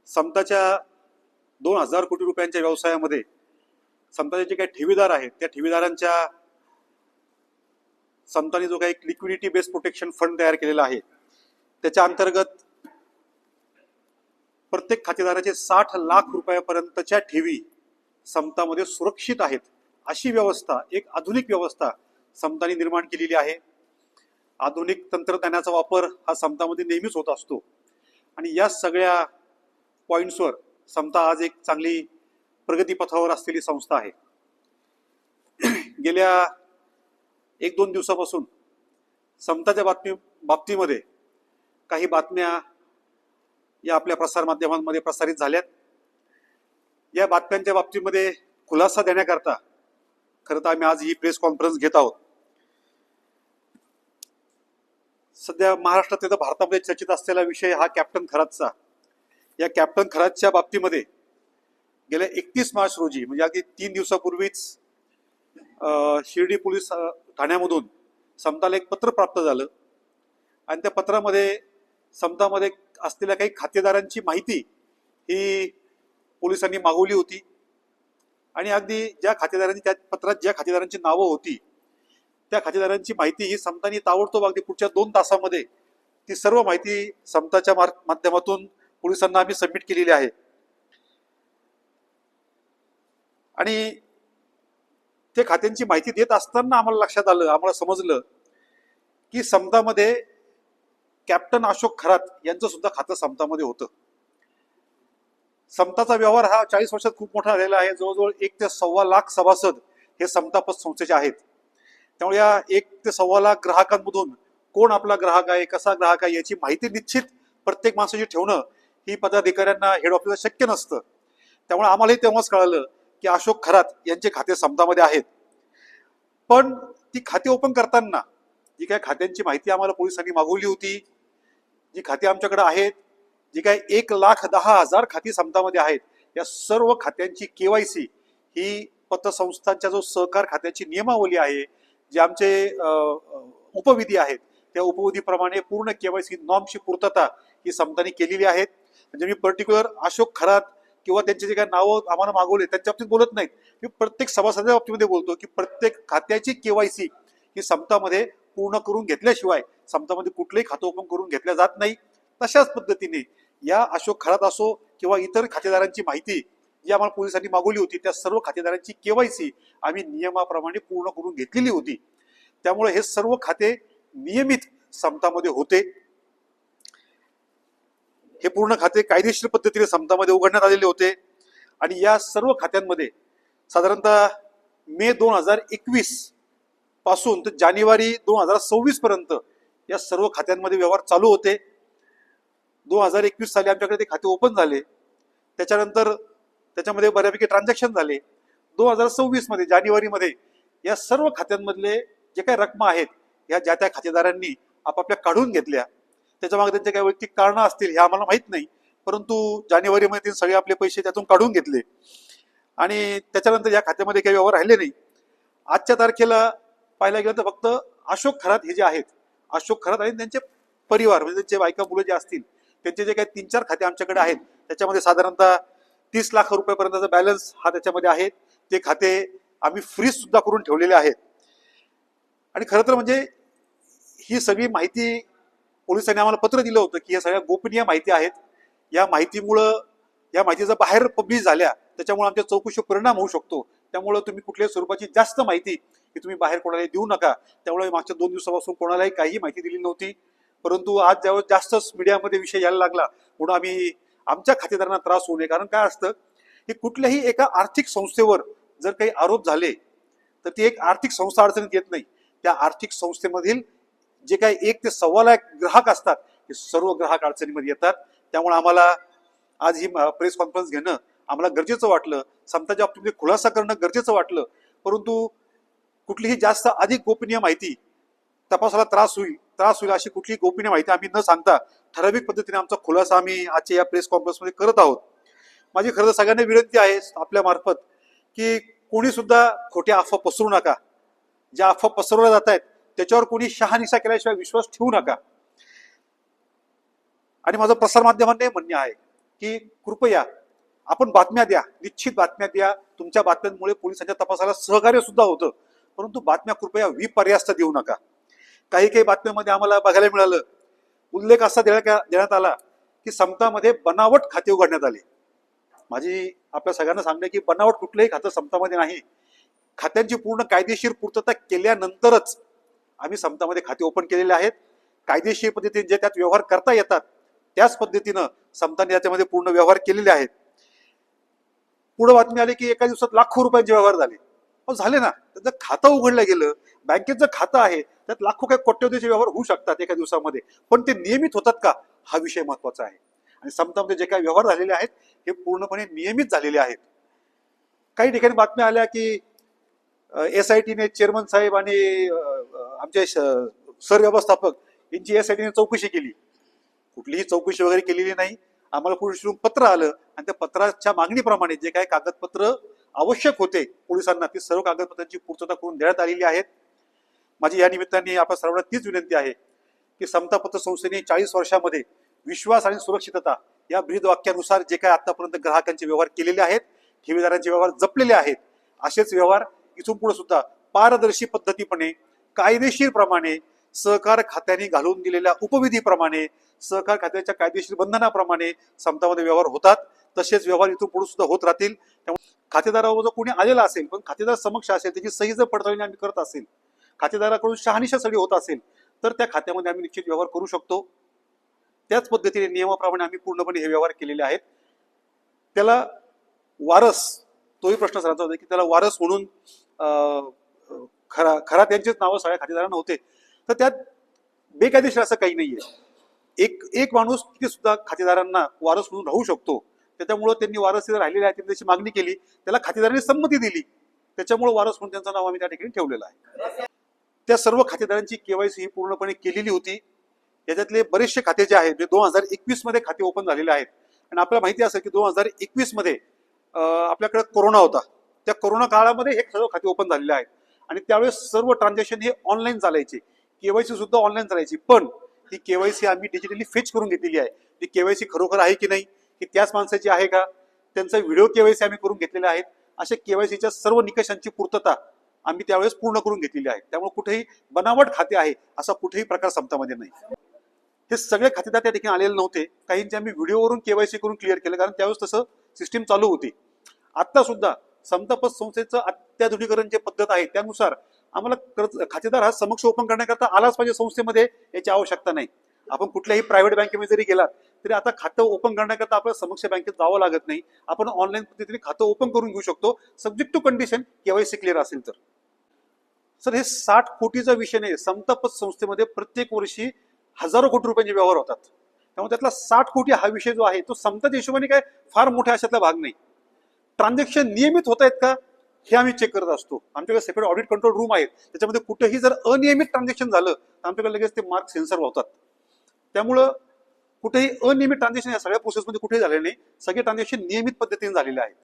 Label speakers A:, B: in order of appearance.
A: समताच्या 2000 कोटी रुपयांच्या व्यवसायामध्ये समताचे जे काही ठेवीदार आहेत त्या ठेवीदारांच्या समताने जो काही लिक्विडिटी बेस्ड प्रोटेक्शन फंड तयार केलेला आहे त्याच्या अंतर्गत प्रत्येक खातेदाराचे 60 लाख रुपयापर्यंतच्या ठेवी समतामध्ये सुरक्षित आहेत अशी व्यवस्था, एक आधुनिक व्यवस्था समताने निर्माण केलेली आहे. आधुनिक तंत्रज्ञानाचा वापर हा समतामध्ये नेहमीच होत असतो आणि या सगळ्या पॉइंट्सवर समता आज एक चांगली प्रगतीपथावर असलेली संस्था आहे. गेल्या 1-2 दिवसापासून समताच्या बाबतीमध्ये काही बातम्या या आपल्या प्रसार माध्यमांमध्ये प्रसारित झाल्यात. या बातम्यांच्या बाबतीमध्ये खुलासा देण्याकरता खरं तर आम्ही आज ही प्रेस कॉन्फरन्स घेत आहोत. सध्या महाराष्ट्रात तर भारतामध्ये चर्चित असलेला विषय हा कॅप्टन खरातचा. या कॅप्टन खरातच्या बाबतीमध्ये गेल्या 31 मार्च रोजी म्हणजे अगदी 3 दिवसापूर्वीच शिर्डी पोलीस ठाण्यामधून समताला एक पत्र प्राप्त झालं आणि त्या पत्रामध्ये समतामध्ये असलेल्या काही खातेदारांची माहिती ही पोलिसांनी मागवली होती आणि अगदी ज्या खातेदारांची त्या पत्रात ज्या खातेदारांची नावं होती त्या खातेदारांची माहिती ही समताने ताबडतोब अगदी पुढच्या 2 तासामध्ये ती सर्व माहिती समताच्या माध्यमातून पोलिसांना आम्ही सबमिट केलेली आहे. आणि ते खात्यांची माहिती देत असताना आम्हाला लक्षात आलं, आम्हाला समजलं की समतामध्ये कॅप्टन अशोक खरात यांचं सुद्धा खातं समतामध्ये होतं. समताचा व्यवहार हा 40 वर्षात खूप मोठा झालेला आहे. जवळजवळ 1 ते सव्वा लाख सभासद हे समता पतसंस्थेचे आहेत. त्यामुळे या 1 ते सव्वा लाख ग्राहकांमधून कोण आपला ग्राहक आहे, कसा ग्राहक आहे याची माहिती निश्चित प्रत्येक माणसाची ठेवणं ही पदाधिकाऱ्यांना हेड ऑफिसला शक्य नसतं. त्यामुळे आम्हालाही तेव्हाच कळालं की अशोक खरात यांचे खाते समतामध्ये आहेत. पण ती खाते ओपन करताना जी काय खात्यांची माहिती आम्हाला पोलिसांनी मागवली होती, जी खाती आमच्याकडे आहेत, जी काय 1,10,000 खाती समतामध्ये आहेत, या सर्व खात्यांची केवायसी ही पतसंस्थांच्या जो सहकार खात्याची नियमावली आहे, जे आमचे उपविधी आहेत त्या उपविधीप्रमाणे पूर्ण केवायसी नॉर्मची पूर्तता ही समताने केलेली आहेत. म्हणजे मी पर्टिक्युलर अशोक खरात किंवा त्यांचे जे काही नावं आम्हाला मागवले त्यांच्या बाबतीत बोलत नाहीत, मी प्रत्येक सभासदाच्या बाबतीमध्ये बोलतो की प्रत्येक खात्याची केवायसी ही समतामध्ये पूर्ण करून घेतल्याशिवाय समतामध्ये कुठलंही खातं ओपन करून घेतलं जात नाही. तशाच पद्धतीने या अशोक खरात असो किंवा इतर खातेदारांची माहिती जी आम्हाला पोलिसांनी मागवली होती त्या सर्व खातेदारांची केवायसी आम्ही नियमाप्रमाणे पूर्ण करून घेतलेली होती. त्यामुळे हे सर्व खाते नियमित समतामध्ये होते. हे पूर्ण खाते कायदेशीर पद्धतीने समतामध्ये उघडण्यात आलेले होते आणि या सर्व खात्यांमध्ये साधारणतः मे 2021 पासून तर जानेवारी 2026 पर्यंत या सर्व खात्यांमध्ये व्यवहार चालू होते. 2021 साली आमच्याकडे ते खाते ओपन झाले. त्याच्यानंतर त्याच्यामध्ये बऱ्यापैकी ट्रान्झॅक्शन झाले. 2026 मध्ये जानेवारीमध्ये या सर्व खात्यांमधले जे काही रकमा आहेत या ज्या त्या खातेदारांनी आपापल्या काढून घेतल्या. त्याच्यामागे त्यांचे काही वैयक्तिक कारणं असतील हे आम्हाला माहित नाही, परंतु जानेवारीमध्ये सगळे आपले पैसे त्यातून काढून घेतले आणि त्याच्यानंतर या खात्यामध्ये काही व्यवहार राहिले नाही. आजच्या तारखेला पाहायला गेलं तर फक्त अशोक खरात हे जे आहेत, अशोक खरात आणि त्यांचे परिवार म्हणजे त्यांचे बायका मुलं जे असतील त्यांचे जे काही 3-4 खाते आमच्याकडे आहेत त्याच्यामध्ये साधारणतः 30 लाख रुपयापर्यंतचा बॅलन्स हा त्याच्यामध्ये आहे. ते खाते आम्ही फ्रीज सुद्धा करून ठेवलेले आहेत. आणि खरं तर म्हणजे ही सगळी माहिती पोलिसांनी आम्हाला पत्र दिलं होतं की या सगळ्या गोपनीय माहिती आहेत. या माहितीमुळं या माहिती जर बाहेर पब्लिश झाल्या त्याच्यामुळे आमच्या चौकशीवर परिणाम होऊ शकतो. त्यामुळे तुम्ही कुठल्याही स्वरूपाची जास्त माहिती ही तुम्ही बाहेर कोणालाही देऊ नका. त्यामुळे मागच्या 2 दिवसापासून कोणालाही काही माहिती दिली नव्हती, परंतु आज ज्यावेळेस जास्तच मीडियामध्ये विषय यायला लागला म्हणून आम्ही आमच्या खातेदारांना त्रास होऊ नये. कारण काय असतं की कुठल्याही एका आर्थिक संस्थेवर जर काही आरोप झाले तर ती एक आर्थिक संस्था अडचणीत येत नाही. त्या आर्थिक संस्थेमधील जे काही 1 ते सव्वा लाख ग्राहक असतात हे सर्व ग्राहक अडचणीमध्ये येतात. त्यामुळे आम्हाला आज ही प्रेस कॉन्फरन्स घेणं आम्हाला गरजेचं वाटलं. समताच्या बाबतीत खुलासा करणं गरजेचं वाटलं, परंतु कुठलीही जास्त अधिक गोपनीय माहिती तपासाला त्रास होईल अशी कुठलीही गोपनीय माहिती आम्ही न सांगता ठराविक पद्धतीने आमचा खुलासा आम्ही आजच्या या प्रेस कॉन्फरन्समध्ये करत आहोत. माझी खरं तर सगळ्यांना विनंती आहे आपल्या मार्फत की कोणी सुद्धा खोट्या अफवा पसरू नका. ज्या अफवा पसरवल्या जात आहेत त्याच्यावर कोणी शहानिशा केल्याशिवाय विश्वास ठेवू नका. आणि माझं प्रसार माध्यमांना म्हणणे आहे की कृपया आपण बातम्या द्या, निश्चित बातम्या द्या. तुमच्या बातम्यांमुळे पोलिसांच्या तपासाला सहकार्य सुद्धा होतं, परंतु बातम्या कृपया विपर्यास्त देऊ नका. काही काही बातम्यांमध्ये आम्हाला बघायला मिळालं, उल्लेख असा देण्यात आला की समतामध्ये बनावट खाते उघडण्यात आले. माझी आपल्या सगळ्यांना सांगणे की बनावट कुठलंही खातं समतामध्ये नाही. खात्यांची पूर्ण कायदेशीर पूर्तता केल्यानंतरच आम्ही समतामध्ये खाते ओपन केलेले आहेत. कायदेशीर पद्धतीने जे त्यात व्यवहार करता येतात त्याच पद्धतीनं समताने याच्यामध्ये पूर्ण व्यवहार केलेले आहेत. पुढे बातमी आली की एका दिवसात लाखो रुपयांचे व्यवहार झाले. झाले ना, त्याचं खातं उघडलं गेलं, बँकेचं खातं आहे, त्यात लाखो काय कोट्यवधीचे व्यवहार होऊ शकतात एका दिवसामध्ये, पण ते नियमित होतात का, हा विषय महत्वाचा आहे. आणि समतामध्ये जे काही व्यवहार झालेले आहेत हे पूर्णपणे नियमित झालेले आहेत. काही ठिकाणी बातम्या आल्या की SITने चेअरमन साहेब आणि आमचे सर व्यवस्थापक यांची SITने चौकशी केली. कुठलीही चौकशी वगैरे केलेली नाही. आम्हाला पोलिसांकडून पत्र आलं आणि त्या पत्राच्या मागणीप्रमाणे जे काही कागदपत्र आवश्यक होते पोलिसांना, ती सर्व कागदपत्रांची पूर्तता करून देण्यात आलेली आहेत. माझी या निमित्ताने आपण सर्वांना तीच विनंती आहे की समता पत्र संस्थेने 40 वर्षामध्ये विश्वास आणि सुरक्षितता या ब्रीद वाक्यानुसार जे काही आतापर्यंत ग्राहकांचे व्यवहार केलेले आहेत, ठेवीदारांचे व्यवहार जपलेले आहेत, असेच व्यवहार इथून पुढे सुद्धा पारदर्शी पद्धतीपणे कायदेशीर प्रमाणे सहकार खात्याने घालून दिलेल्या उपविधीप्रमाणे सहकार खात्याच्या कायदेशीर बंधनाप्रमाणे समतामध्ये व्यवहार होतात. तसेच व्यवहार इथून पुढे सुद्धा होत राहतील. त्यामुळे खातेदारावर जर कोणी आलेला असेल, पण खातेदार समक्ष असेल, त्याची सही जर पडताळणी आम्ही करत असेल, खातेदाराकडून शहानिशा सही होत असेल, तर त्या खात्यामध्ये आम्ही निश्चित व्यवहार करू शकतो. त्याच पद्धतीने नियमाप्रमाणे आम्ही पूर्णपणे हे व्यवहार केलेले आहेत. त्याला वारस, तोही प्रश्न सरांचा होता की त्याला वारस म्हणून खरा त्यांचेच नावं सगळ्या खातेदारांना होते, तर त्यात बेकायदेशीर असं काही नाहीये. एक माणूस किती सुद्धा खातेदारांना वारस म्हणून राहू शकतो. त्याच्यामुळे त्यांनी वारस राहिलेले आहे, त्यांनी त्याची मागणी केली, त्याला खातेदारांनी संमती दिली, त्याच्यामुळे वारस म्हणून त्यांचं नाव आम्ही त्या ठिकाणी ठेवलेलं आहे. त्या सर्व खातेदारांची KYC ही पूर्णपणे केलेली होती. याच्यातले बरेचसे खाते जे आहेत, 2021 मध्ये खाते ओपन झालेले आहेत. आणि आपल्याला माहिती असेल की 2021 मध्ये आपल्याकडे कोरोना होता. त्या कोरोना काळामध्ये हे सर्व खाते ओपन झालेले आहेत आणि त्यावेळेस सर्व ट्रान्झॅक्शन हे ऑनलाईन चालायचे, KYC सुद्धा ऑनलाईन चालायची. पण ती KYC आम्ही डिजिटली फेच करून घेतलेली आहे. ती KYC खरोखर आहे की नाही, की त्याच माणसाची आहे का, त्यांचा व्हिडिओ KYC आम्ही करून घेतलेला आहे. अशा KYCच्या सर्व निकषांची पूर्तता आम्ही त्यावेळेस पूर्ण करून घेतलेली आहे. त्यामुळे कुठेही बनावट खाते आहे असा कुठेही प्रकार समतामध्ये नाही. हे सगळे खातेदार त्या ठिकाणी आलेले नव्हते. काहींचे आम्ही व्हिडिओवरून KYC करून क्लिअर केलं, कारण त्यावेळेस तसं सिस्टीम चालू होती. आता सुद्धा समता पत संस्थेचं अत्याधुनिकरण जे पद्धत आहे त्यानुसार आम्हाला खातेदार हा समक्ष ओपन करण्याकरता आलाच पाहिजे संस्थेमध्ये, याची आवश्यकता नाही. आपण कुठल्याही प्रायव्हेट बँकेमध्ये जरी गेलात तरी आता खातं ओपन करण्याकरता आपल्याला समक्ष बँकेत जावं लागत नाही. आपण ऑनलाईन पद्धतीने खातं ओपन करून घेऊ शकतो, subject to condition KYC clear असेल तर. सर, हे 60 कोटीचा विषय नाही. समता पत संस्थेमध्ये प्रत्येक वर्षी हजारो कोटी रुपयांचे व्यवहार होतात. त्यामुळे त्यातला 60 कोटी हा विषय जो आहे तो समताच्या हिशोबाने काय फार मोठ्या अशातला भाग नाही. ट्रान्झॅक्शन नियमित होत आहेत का हे आम्ही चेक करत असतो. आमच्याकडे सेपरेट ऑडिट कंट्रोल रूम आहेत, त्याच्यामध्ये कुठेही जर अनियमित ट्रान्झॅक्शन झालं तर आमच्याकडे लगेच ते मार्क सेन्सर होतात. त्यामुळं कुठेही अनियमित ट्रान्झॅक्शन या सगळ्या प्रोसेसमध्ये कुठेही झाले नाही. सगळे ट्रान्झॅक्शन नियमित पद्धतीने झालेले आहेत.